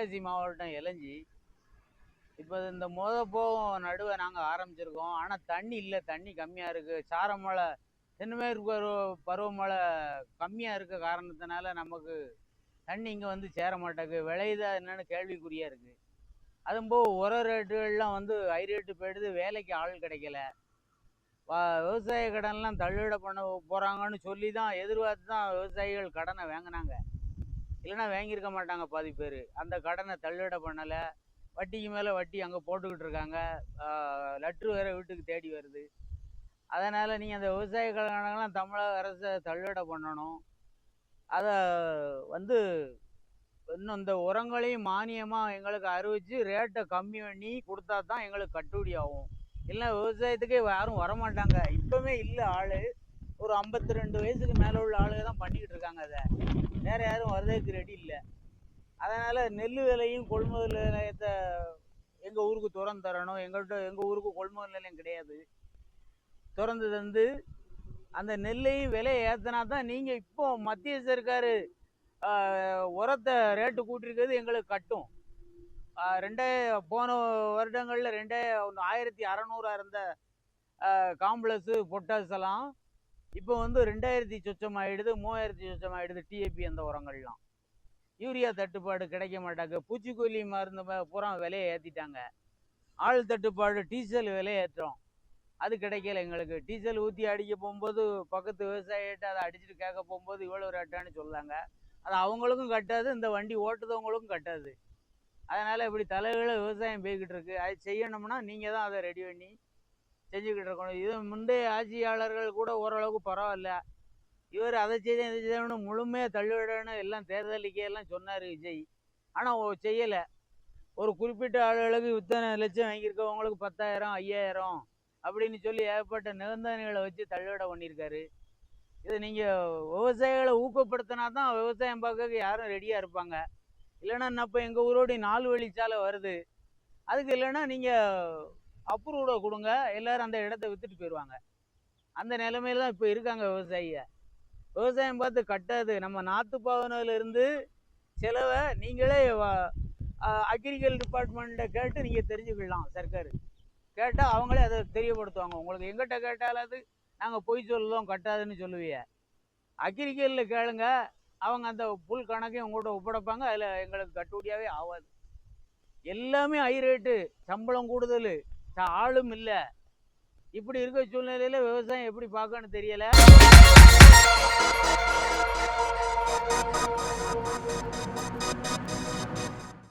தென்காசி மாவட்டம் இலஞ்சி. இப்போ இந்த போகம் நடுவை நாங்கள் ஆரம்பிச்சிருக்கோம். ஆனால் தண்ணி இல்லை, தண்ணி கம்மியாக இருக்குது. சாரமழை தென்மேற்கு பருவமழை கம்மியாக இருக்க காரணத்தினால நமக்கு தண்ணி இங்கே வந்து சேர மாட்டேங்குது. விளையுதா என்னன்னு கேள்விக்குறியாக இருக்குது. அதும்போது உர ரேட்டுகள்லாம் வந்து ஹை ரேட்டு போயிடுது, வேலைக்கு ஆள் கிடைக்கல. விவசாய கடன்லாம் தள்ளுபடி பண்ண போகிறாங்கன்னு சொல்லி தான் எதிர்பார்த்து தான் விவசாயிகள் கடனை வாங்கினாங்க. இல்லைன்னா வாங்கியிருக்க மாட்டாங்க பாதி பேர். அந்த கடனை தள்ளுபடி பண்ணலை, வட்டிக்கு மேலே வட்டி அங்கே போட்டுக்கிட்டு இருக்காங்க. லெட்ரு வேறு வீட்டுக்கு தேடி வருது. அதனால் நீங்கள் அந்த விவசாய கடனெல்லாம் தமிழக அரசை தள்ளுபடி பண்ணணும். அதை வந்து இன்னும் இந்த உரங்களையும் மானியமாக எங்களுக்கு அறிவித்து ரேட்டை கம்மி பண்ணி கொடுத்தா தான் எங்களுக்கு கட்டுப்படி ஆகும். இல்லை விவசாயத்துக்கே யாரும் வரமாட்டாங்க. இப்போவே இல்லை ஆள். ஒரு 52 வயசுக்கு மேலே உள்ள ஆளுங்க தான் பண்ணிக்கிட்டு இருக்காங்க. அதை வேறு யாரும் வரதுக்கு ரெடி இல்லை. அதனால் நெல் விலையும் கொள்முதல் நிலையத்தை எங்கள் ஊருக்கு திறந்து தரணும். எங்கள் ஊருக்கு கொள்முதல் நிலையம் கிடையாது. திறந்து தந்து அந்த நெல்லையும் விலையை ஏற்றினா தான் நீங்கள் இப்போ மத்திய சர்க்கார் உரத்தை ரேட்டு கூட்டிருக்கிறது எங்களுக்கு கட்டும். போன வருடங்களில் 1600 இருந்த காம்ப்ளெக்ஸு பொட்டாஸ் எல்லாம் இப்போ வந்து 2000 சொச்சம் ஆகிடுது, 3000 சொச்சம் ஆகிடுது. டிஏபி அந்த உரங்கள்லாம் யூரியா தட்டுப்பாடு கிடைக்க மாட்டாங்க. பூச்சிக்கொல்லி மருந்து பூரா விலையை ஏற்றிட்டாங்க. ஆள் தட்டுப்பாடு, டீசல் விலையை ஏற்றோம், அது கிடைக்கல எங்களுக்கு. டீசல் ஊற்றி அடிக்க போகும்போது பக்கத்து விவசாயிகிட்ட அதை அடிச்சுட்டு கேட்க போகும்போது இவ்வளோ ரேட்டான்னு சொல்லாங்க. அது அவங்களுக்கும் கட்டாது, இந்த வண்டி ஓட்டுறவங்களுக்கும் கட்டாது. அதனால் இப்படி தலைகளை விவசாயம் போய்கிட்டு இருக்கு. அது செய்யணும்னா நீங்கள் தான் அதை ரெடி பண்ணி செஞ்சுக்கிட்டு இருக்கணும். இது முந்தைய ஆட்சியாளர்கள் கூட ஓரளவுக்கு பரவாயில்ல. இவர் அதை செய்த இதை செய்யணும்னு முழுமையாக தள்ளுவிடன்னு எல்லாம் தேர்தலுக்கே எல்லாம் சொன்னார் விஜய். ஆனால் செய்யலை. ஒரு குறிப்பிட்ட ஆளுகளுக்கு இத்தனை லட்சம் வாங்கியிருக்கவங்களுக்கு 10,000 5,000 அப்படின்னு சொல்லி ஏகப்பட்ட நிபந்தனைகளை வச்சு தள்ளுவிட பண்ணியிருக்காரு. இதை நீங்கள் விவசாயிகளை ஊக்கப்படுத்தினா தான் விவசாயம் பார்க்க யாரும் ரெடியாக இருப்பாங்க. இல்லைன்னா இப்போ எங்கள் ஊரோடைய 4 வழிச்சாலை வருது, அதுக்கு இல்லைன்னா நீங்கள் அப்ரூவ்டை கொடுங்க, எல்லோரும் அந்த இடத்த விற்றுட்டு போயிடுவாங்க. அந்த நிலைமையில தான் இப்போ இருக்காங்க விவசாயிய. விவசாயம் பார்த்து கட்டாது. நம்ம நாற்று பாவனையிலிருந்து செலவை நீங்களே அக்ரிகல் டிபார்ட்மெண்ட்டை கேட்டு நீங்கள் தெரிஞ்சுக்கலாம். சர்க்கார் கேட்டால் அவங்களே அதை தெரியப்படுத்துவாங்க உங்களுக்கு. எங்கிட்ட கேட்டாலாவது நாங்கள் பொய் சொல்லுவோம் கட்டாதுன்னு சொல்லுவீங்க. அக்ரிகலில் கேளுங்க, அவங்க அந்த புல் கணக்கையும் உங்கள்கிட்ட ஒப்படைப்பாங்க. அதில் எங்களுக்கு கட்டுப்படியாகவே ஆகாது. எல்லாமே ஹை ரேட்டு, சம்பளம் கூடுதல், ஆளும் இல்லை. இப்படி இருக்க சூழ்நிலையில் விவசாயம் எப்படி பார்க்கணும்னு தெரியலை.